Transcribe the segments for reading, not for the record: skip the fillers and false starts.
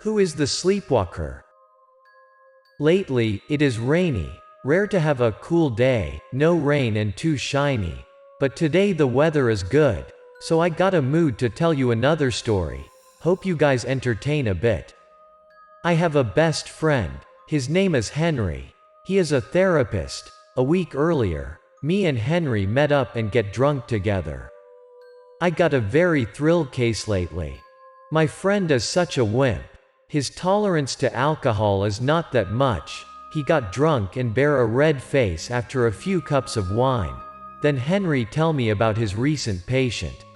Who is the sleepwalker? Lately, it is rainy. Rare to have a cool day, no rain and too shiny. But today the weather is good, so I got a mood to tell you another story. Hope you guys entertain a bit. I have a best friend. His name is Henry. He is a therapist. A week earlier, me and Henry met up and get drunk together. I got a very thrill case lately. My friend is such a wimp. His tolerance to alcohol is not that much. He got drunk and bare a red face after a few cups of wine. Then Henry tell me about his recent patient.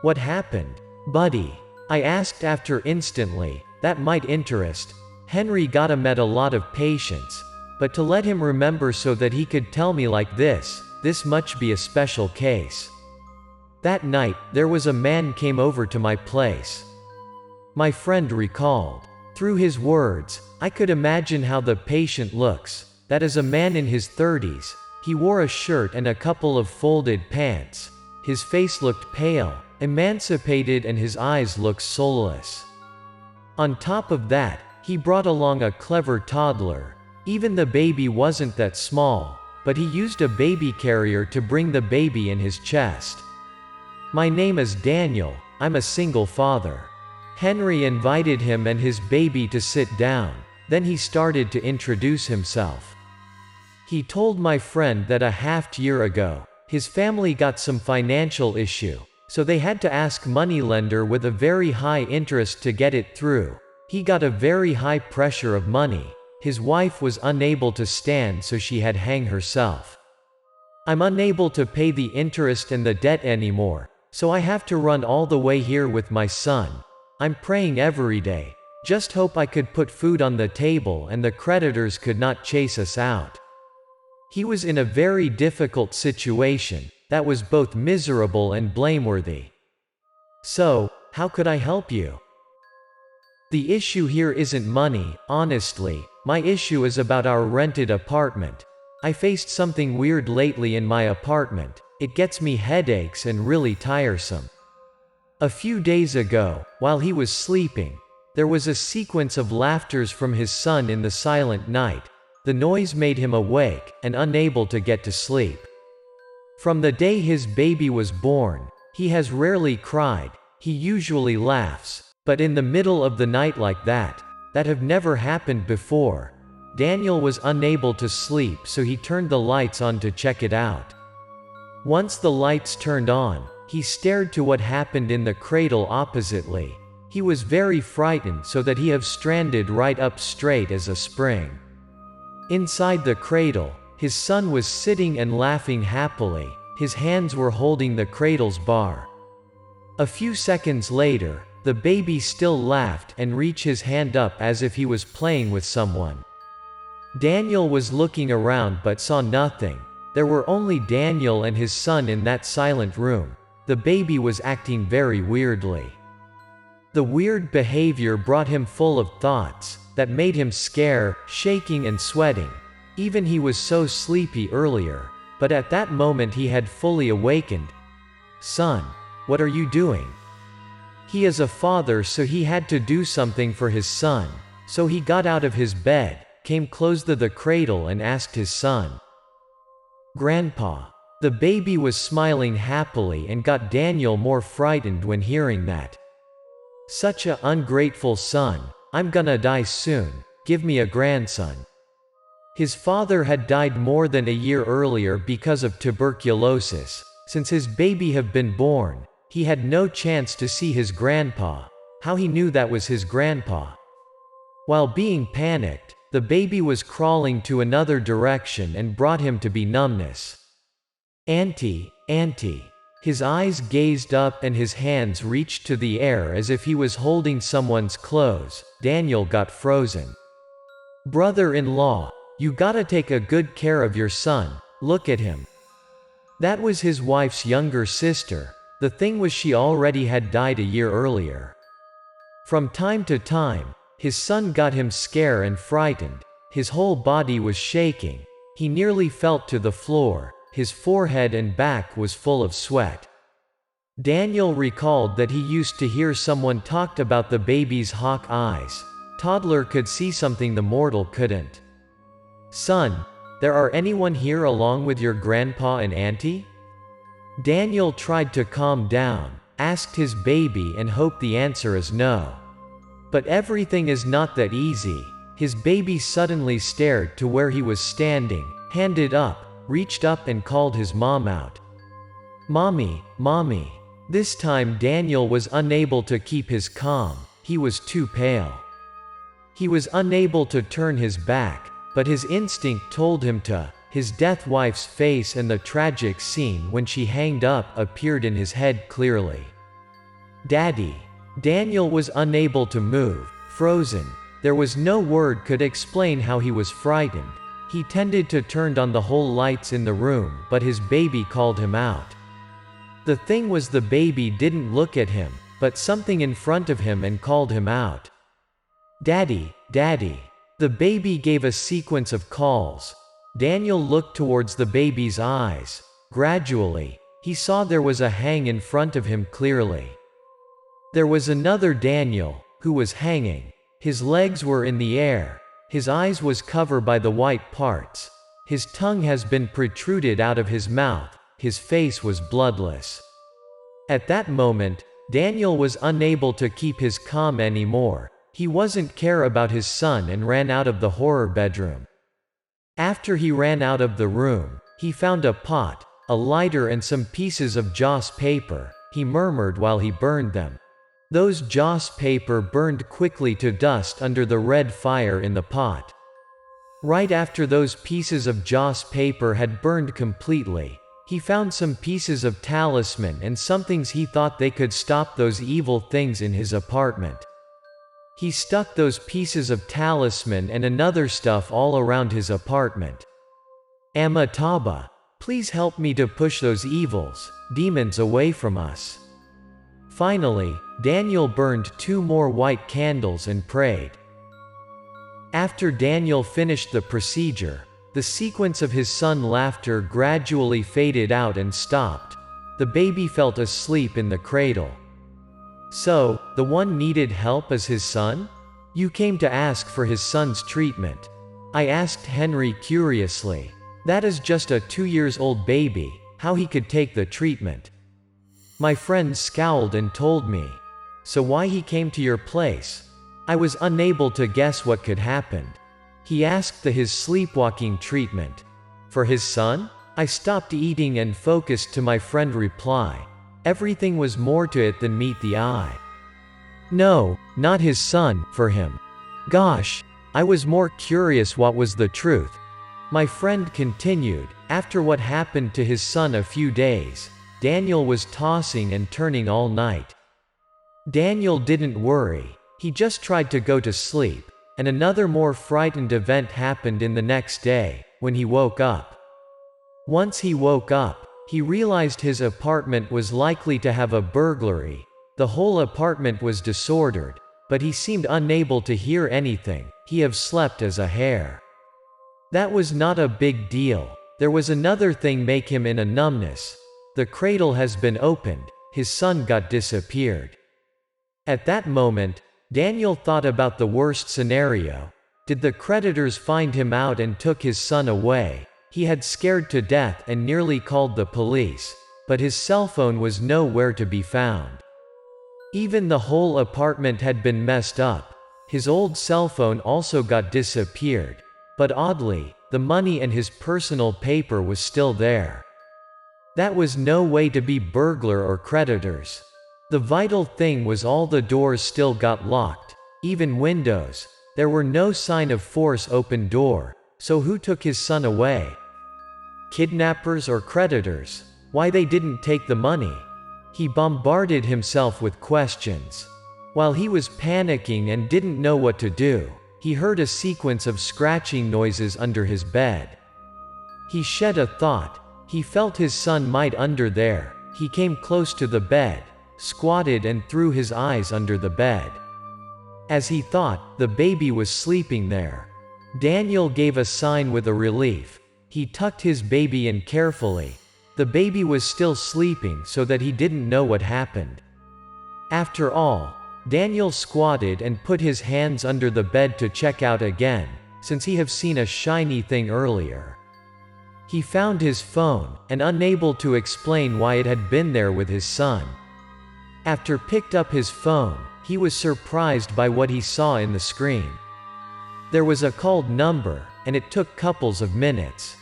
What happened, buddy? I asked after instantly. That might interest. Henry gotta met a lot of patients, but to let him remember so that he could tell me like this much be a special case. That night, there was a man came over to my place. My friend recalled. Through his words, I could imagine how the patient looks. That is a man in his 30s. He wore a shirt and a couple of folded pants. His face looked pale, emancipated, and his eyes looked soulless. On top of that, he brought along a clever toddler. Even the baby wasn't that small, but he used a baby carrier to bring the baby in his chest. My name is Daniel. I'm a single father. Henry invited him and his baby to sit down. Then he started to introduce himself. He told my friend that a half-year ago, his family got some financial issue, so they had to ask moneylender with a very high interest to get it through. He got a very high pressure of money. His wife was unable to stand, so she had hang herself. I'm unable to pay the interest and the debt anymore, so I have to run all the way here with my son. I'm praying every day. Just hope I could put food on the table and the creditors could not chase us out. He was in a very difficult situation that was both miserable and blameworthy. So, how could I help you? The issue here isn't money, honestly. My issue is about our rented apartment. I faced something weird lately in my apartment. It gets me headaches and really tiresome. A few days ago, while he was sleeping, there was a sequence of laughters from his son in the silent night. The noise made him awake and unable to get to sleep. From the day his baby was born, he has rarely cried. He usually laughs, but in the middle of the night like that have never happened before. Daniel was unable to sleep, so he turned the lights on to check it out. Once the lights turned on, he stared to what happened in the cradle oppositely. He was very frightened, so that he have stranded right up straight as a spring. Inside the cradle, his son was sitting and laughing happily. His hands were holding the cradle's bar. A few seconds later, the baby still laughed and reached his hand up as if he was playing with someone. Daniel was looking around but saw nothing. There were only Daniel and his son in that silent room. The baby was acting very weirdly. The weird behavior brought him full of thoughts that made him scared, shaking and sweating. Even he was so sleepy earlier, but at that moment he had fully awakened. Son, what are you doing? He is a father, so he had to do something for his son. So he got out of his bed, came close to the cradle and asked his son, "Grandpa." The baby was smiling happily and got Daniel more frightened when hearing that. Such a ungrateful son. I'm gonna die soon. Give me a grandson. His father had died more than a year earlier because of tuberculosis. Since his baby have been born, he had no chance to see his grandpa. How he knew that was his grandpa? While being panicked, the baby was crawling to another direction and brought him to be numbness. Auntie, auntie. His eyes gazed up and his hands reached to the air as if he was holding someone's clothes. Daniel got frozen. Brother-in-law, you gotta take a good care of your son. Look at him. That was his wife's younger sister. The thing was, she already had died a year earlier. From time to time, his son got him scared and frightened. His whole body was shaking. He nearly fell to the floor. His forehead and back was full of sweat. Daniel recalled that he used to hear someone talked about the baby's hawk eyes. Toddler could see something the mortal couldn't. Son, there are anyone here along with your grandpa and auntie? Daniel tried to calm down, asked his baby and hoped the answer is no. But everything is not that easy. His baby suddenly stared to where he was standing, handed up, reached up and called his mom out. Mommy, mommy. This time Daniel was unable to keep his calm, he was too pale. He was unable to turn his back, but his instinct told him to. His death wife's face and the tragic scene when she hanged up appeared in his head clearly. Daddy. Daniel was unable to move, frozen. There was no word could explain how he was frightened. He tended to turn on the whole lights in the room, but his baby called him out. The thing was, the baby didn't look at him, but something in front of him, and called him out. Daddy, Daddy. The baby gave a sequence of calls. Daniel looked towards the baby's eyes. Gradually, he saw there was a hang in front of him clearly. There was another Daniel, who was hanging. His legs were in the air. His eyes was covered by the white parts. His tongue has been protruded out of his mouth. His face was bloodless. At that moment, Daniel was unable to keep his calm anymore. He wasn't care about his son and ran out of the horror bedroom. After he ran out of the room, he found a pot, a lighter and some pieces of joss paper. He murmured while he burned them. Those joss paper burned quickly to dust under the red fire in the pot. Right after those pieces of joss paper had burned completely, he found some pieces of talisman and some things he thought they could stop those evil things in his apartment. He stuck those pieces of talisman and another stuff all around his apartment. Amitabha, please help me to push those evils, demons away from us. Finally, Daniel burned 2 more white candles and prayed. After Daniel finished the procedure, the sequence of his son's laughter gradually faded out and stopped. The baby felt asleep in the cradle. So, the one needed help as his son? You came to ask for his son's treatment. I asked Henry curiously. That is just a 2-year-old baby, how he could take the treatment. My friend scowled and told me. So why he came to your place? I was unable to guess what could happen. He asked his sleepwalking treatment. For his son? I stopped eating and focused to my friend reply. Everything was more to it than meet the eye. No, not his son, for him. Gosh, I was more curious what was the truth. My friend continued. After what happened to his son a few days, Daniel was tossing and turning all night. Daniel didn't worry. He just tried to go to sleep. And another more frightened event happened in the next day, when he woke up. Once he woke up, he realized his apartment was likely to have a burglary. The whole apartment was disordered, but he seemed unable to hear anything. He have slept as a hare. That was not a big deal. There was another thing make him in a numbness. The cradle has been opened. His son got disappeared. At that moment, Daniel thought about the worst scenario. Did the creditors find him out and took his son away? He had scared to death and nearly called the police, but his cell phone was nowhere to be found. Even the whole apartment had been messed up. His old cell phone also got disappeared, but oddly, the money and his personal paper was still there. That was no way to be burglar or creditors. The vital thing was all the doors still got locked, even windows. There were no sign of force open door, so who took his son away? Kidnappers or creditors? Why they didn't take the money? He bombarded himself with questions. While he was panicking and didn't know what to do, he heard a sequence of scratching noises under his bed. He shed a thought. He felt his son might under there. He came close to the bed, squatted and threw his eyes under the bed. As he thought, the baby was sleeping there. Daniel gave a sign with a relief. He tucked his baby in carefully. The baby was still sleeping so that he didn't know what happened. After all, Daniel squatted and put his hands under the bed to check out again, since he have seen a shiny thing earlier. He found his phone, and unable to explain why it had been there with his son. After picked up his phone, he was surprised by what he saw in the screen. There was a called number, and it took couples of minutes.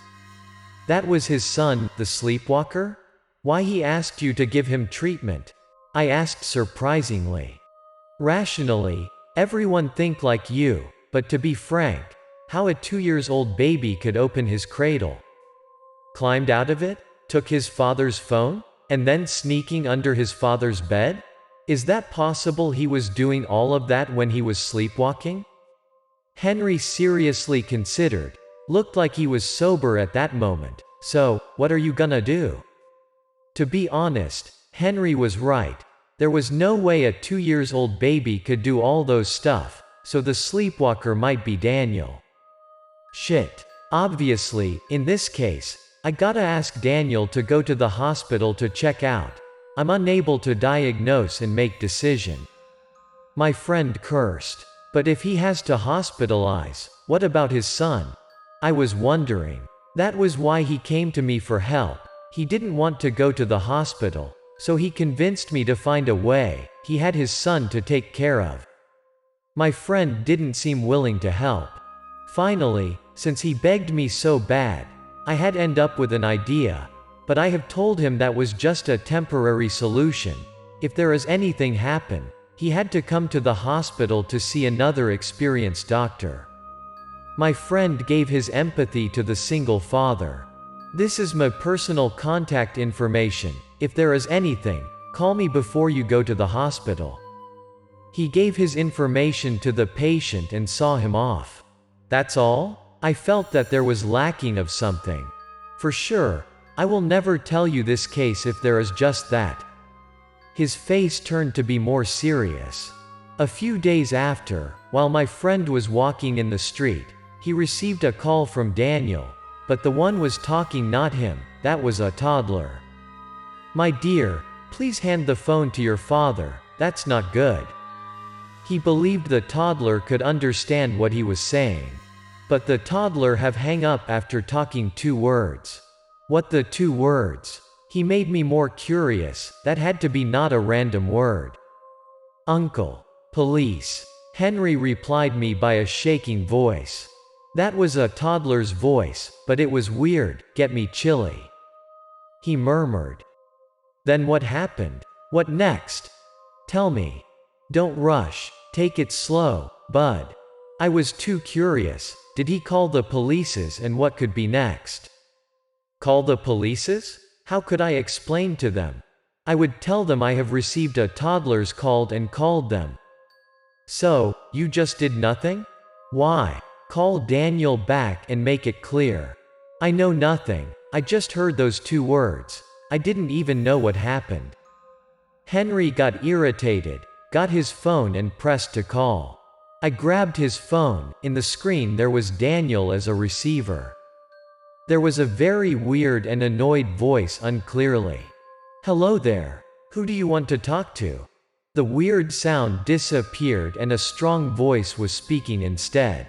That was his son, the sleepwalker? Why he asked you to give him treatment? I asked surprisingly. Rationally, everyone think like you, but to be frank, how a 2-year-old baby could open his cradle? Climbed out of it? Took his father's phone? And then sneaking under his father's bed? Is that possible he was doing all of that when he was sleepwalking? Henry seriously considered. Looked like he was sober at that moment. So, what are you gonna do? To be honest, Henry was right. There was no way a 2-year-old baby could do all those stuff, so the sleepwalker might be Daniel. Shit. Obviously, in this case, I gotta ask Daniel to go to the hospital to check out. I'm unable to diagnose and make decision. My friend cursed. But if he has to hospitalize, what about his son? I was wondering. That was why he came to me for help. He didn't want to go to the hospital, so he convinced me to find a way. He had his son to take care of. My friend didn't seem willing to help. Finally, since he begged me so bad, I had end up with an idea, but I have told him that was just a temporary solution. If there is anything happen, he had to come to the hospital to see another experienced doctor. My friend gave his empathy to the single father. This is my personal contact information. If there is anything, call me before you go to the hospital. He gave his information to the patient and saw him off. That's all? I felt that there was lacking of something. For sure, I will never tell you this case if there is just that. His face turned to be more serious. A few days after, while my friend was walking in the street, he received a call from Daniel, but the one was talking not him, that was a toddler. My dear, please hand the phone to your father, that's not good. He believed the toddler could understand what he was saying. But the toddler have hang up after talking 2 words. What the 2 words? He made me more curious. That had to be not a random word. Uncle. Police. Henry replied me by a shaking voice. That was a toddler's voice, but it was weird, get me chilly. He murmured. Then what happened? What next? Tell me. Don't rush, take it slow, bud. I was too curious. Did he call the polices and what could be next? Call the polices? How could I explain to them? I would tell them I have received a toddler's call and called them. So, you just did nothing? Why? Call Daniel back and make it clear. I know nothing, I just heard those 2 words. I didn't even know what happened. Henry got irritated, got his phone and pressed to call. I grabbed his phone. In the screen there was Daniel as a receiver. There was a very weird and annoyed voice unclearly. Hello there. Who do you want to talk to? The weird sound disappeared and a strong voice was speaking instead.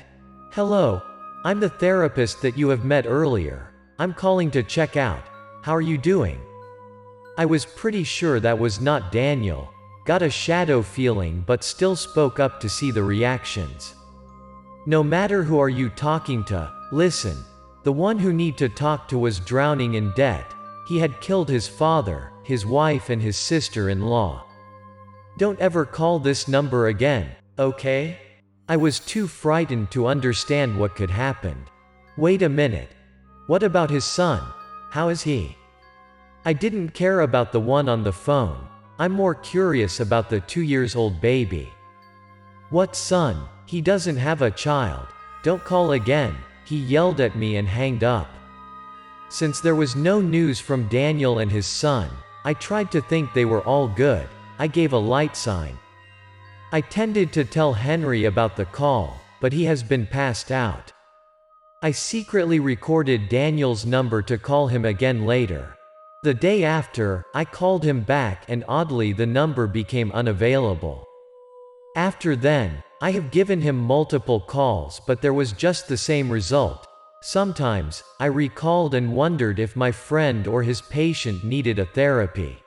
Hello. I'm the therapist that you have met earlier. I'm calling to check out. How are you doing? I was pretty sure that was not Daniel. Got a shadow feeling but still spoke up to see the reactions. No matter who are you talking to, listen. The one who need to talk to was drowning in debt. He had killed his father, his wife and his sister-in-law. Don't ever call this number again, okay? I was too frightened to understand what could happen. Wait a minute. What about his son? How is he? I didn't care about the one on the phone. I'm more curious about the 2-year-old baby. What son? He doesn't have a child. Don't call again. He yelled at me and hanged up. Since there was no news from Daniel and his son, I tried to think they were all good. I gave a light sign. I tended to tell Henry about the call, but he has been passed out. I secretly recorded Daniel's number to call him again later. The day after, I called him back and oddly the number became unavailable. After then, I have given him multiple calls but there was just the same result. Sometimes, I recalled and wondered if my friend or his patient needed a therapy.